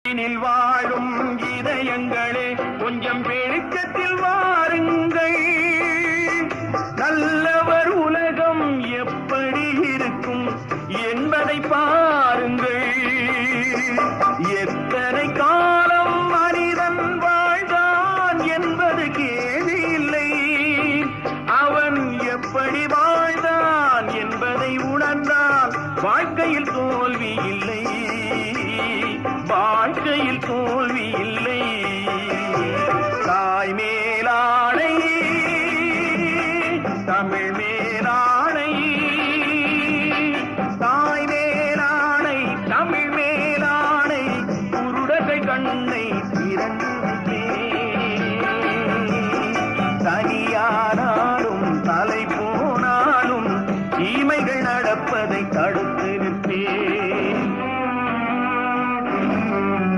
வாழும் இதயங்களே கொஞ்சம் வெளிச்சத்தில் வாருங்கள். நல்லவர் உலகம் எப்படி இருக்கும் என்பதை பாருங்கள். எத்தனை காலம் மனிதன் வாழ்ந்தான் என்பது கேள்வி இல்லை. அவன் எப்படி வாழ்ந்தான் என்பதை உணர்ந்தால் வாழ்க்கையில் தோல்வி இல்லை. வாழ்க்கையில் தோல்வி இல்லை. தாய் மேலாணை, தமிழ் மேலாணை, தாய் மேலாணை, தமிழ் மேலாணை, குருடர்கள் கண்ணை